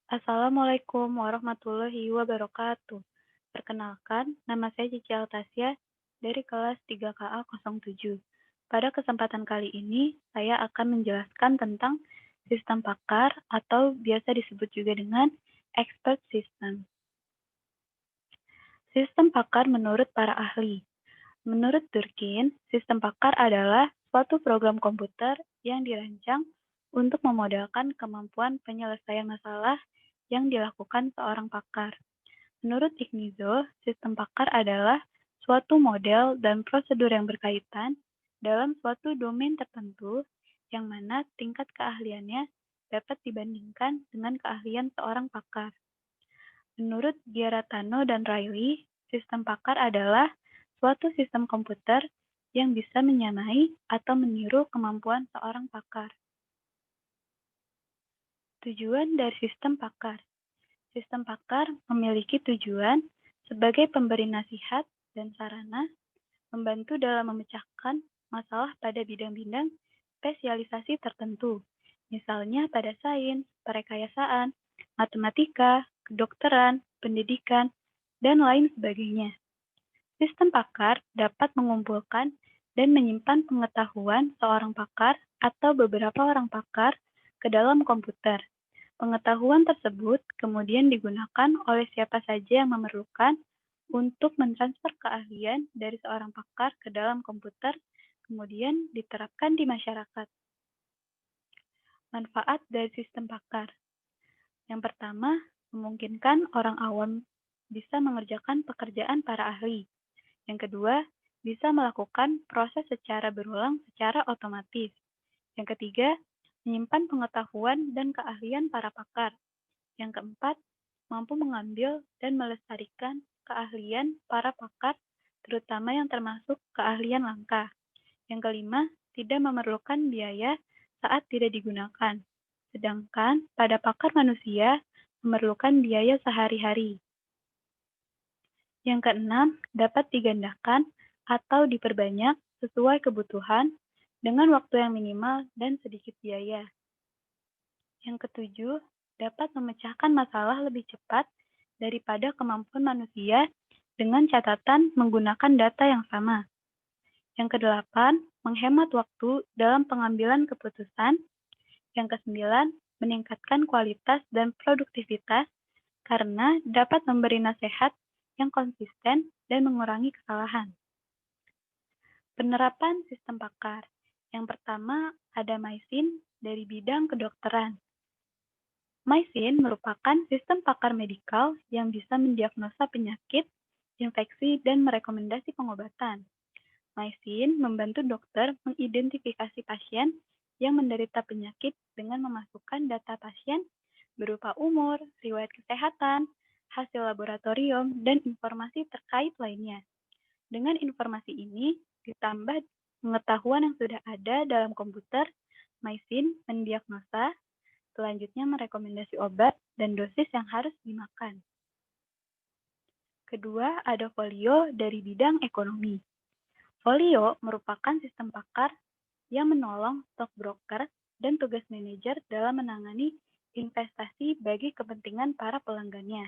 Assalamualaikum warahmatullahi wabarakatuh. Perkenalkan, nama saya Cici Altasya dari kelas 3KA07. Pada kesempatan kali ini, saya akan menjelaskan tentang sistem pakar atau biasa disebut juga dengan expert system. Sistem pakar menurut para ahli. Menurut Durkheim, sistem pakar adalah suatu program komputer yang dirancang untuk memodelkan kemampuan penyelesaian masalah yang dilakukan seorang pakar. Menurut Ignizo, sistem pakar adalah suatu model dan prosedur yang berkaitan dalam suatu domain tertentu yang mana tingkat keahliannya dapat dibandingkan dengan keahlian seorang pakar. Menurut Gieratano dan Riley, sistem pakar adalah suatu sistem komputer yang bisa menyamai atau meniru kemampuan seorang pakar. Tujuan dari sistem pakar. Sistem pakar memiliki tujuan sebagai pemberi nasihat dan sarana, membantu dalam memecahkan masalah pada bidang-bidang spesialisasi tertentu, misalnya pada sains, perekayasaan, matematika, kedokteran, pendidikan, dan lain sebagainya. Sistem pakar dapat mengumpulkan dan menyimpan pengetahuan seorang pakar atau beberapa orang pakar ke dalam komputer. Pengetahuan tersebut kemudian digunakan oleh siapa saja yang memerlukan untuk mentransfer keahlian dari seorang pakar ke dalam komputer, kemudian diterapkan di masyarakat. Manfaat dari sistem pakar. Yang pertama, memungkinkan orang awam bisa mengerjakan pekerjaan para ahli. Yang kedua, bisa melakukan proses secara berulang secara otomatis. Yang ketiga, menyimpan pengetahuan dan keahlian para pakar. Yang keempat, mampu mengambil dan melestarikan keahlian para pakar, terutama yang termasuk keahlian langka. Yang kelima, tidak memerlukan biaya saat tidak digunakan. Sedangkan pada pakar manusia memerlukan biaya sehari-hari. Yang keenam, dapat digandakan atau diperbanyak sesuai kebutuhan dengan waktu yang minimal dan sedikit biaya. Yang ketujuh, dapat memecahkan masalah lebih cepat daripada kemampuan manusia dengan catatan menggunakan data yang sama. Yang kedelapan, menghemat waktu dalam pengambilan keputusan. Yang kesembilan, meningkatkan kualitas dan produktivitas karena dapat memberi nasihat yang konsisten dan mengurangi kesalahan. Penerapan sistem pakar. Yang pertama, ada MySyn dari bidang kedokteran. MySyn merupakan sistem pakar medikal yang bisa mendiagnosa penyakit, infeksi, dan merekomendasi pengobatan. MySyn membantu dokter mengidentifikasi pasien yang menderita penyakit dengan memasukkan data pasien berupa umur, riwayat kesehatan, hasil laboratorium, dan informasi terkait lainnya. Dengan informasi ini, ditambah pengetahuan yang sudah ada dalam komputer, MySyn mendiagnosa, selanjutnya merekomendasi obat dan dosis yang harus dimakan. Kedua, ada Folio dari bidang ekonomi. Folio merupakan sistem pakar yang menolong stockbroker dan tugas manajer dalam menangani investasi bagi kepentingan para pelanggannya.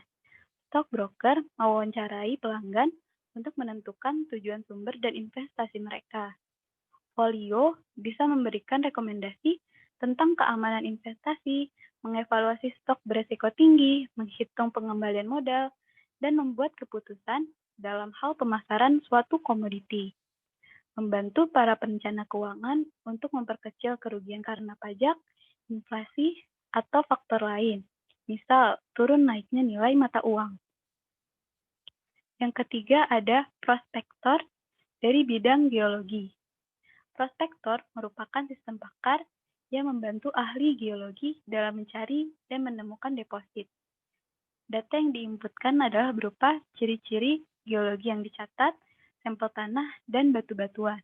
Stockbroker mewawancarai pelanggan untuk menentukan tujuan sumber dan investasi mereka. Folio bisa memberikan rekomendasi tentang keamanan investasi, mengevaluasi stok beresiko tinggi, menghitung pengembalian modal, dan membuat keputusan dalam hal pemasaran suatu komoditi. Membantu para perencana keuangan untuk memperkecil kerugian karena pajak, inflasi, atau faktor lain. Misal, turun naiknya nilai mata uang. Yang ketiga ada prospektor dari bidang geologi. Prospektor merupakan sistem pakar yang membantu ahli geologi dalam mencari dan menemukan deposit. Data yang diinputkan adalah berupa ciri-ciri geologi yang dicatat, sampel tanah, dan batu-batuan.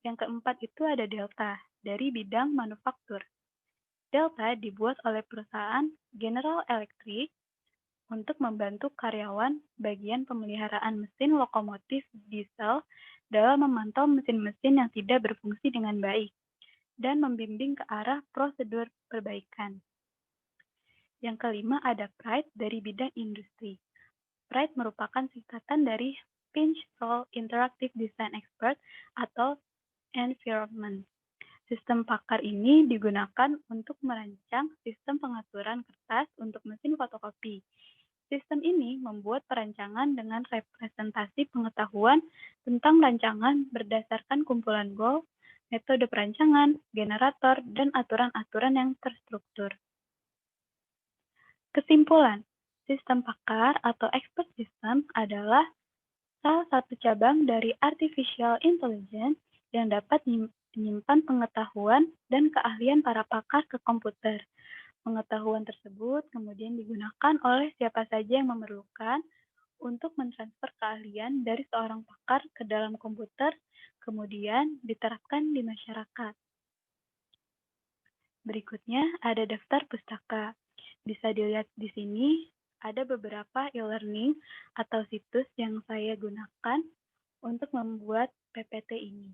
Yang keempat itu ada Delta dari bidang manufaktur. Delta dibuat oleh perusahaan General Electric untuk membantu karyawan bagian pemeliharaan mesin lokomotif diesel dalam memantau mesin-mesin yang tidak berfungsi dengan baik dan membimbing ke arah prosedur perbaikan. Yang kelima ada PRIDE dari bidang industri. PRIDE merupakan singkatan dari Pinch Soul Interactive Design Expert atau Environment. Sistem pakar ini digunakan untuk merancang sistem pengaturan kertas untuk mesin fotokopi. Sistem ini membuat perancangan dengan representasi pengetahuan tentang rancangan berdasarkan kumpulan goal, metode perancangan, generator, dan aturan-aturan yang terstruktur. Kesimpulan, sistem pakar atau expert system adalah salah satu cabang dari artificial intelligence yang dapat menyimpan pengetahuan dan keahlian para pakar ke komputer. Pengetahuan tersebut kemudian digunakan oleh siapa saja yang memerlukan untuk mentransfer keahlian dari seorang pakar ke dalam komputer, kemudian diterapkan di masyarakat. Berikutnya ada daftar pustaka. Bisa dilihat di sini, ada beberapa e-learning atau situs yang saya gunakan untuk membuat PPT ini.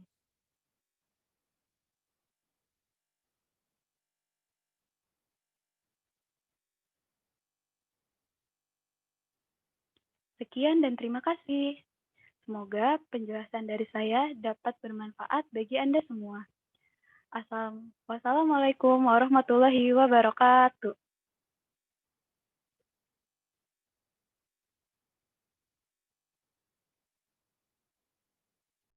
Sekian dan terima kasih. Semoga penjelasan dari saya dapat bermanfaat bagi Anda semua. Wassalamualaikum warahmatullahi wabarakatuh.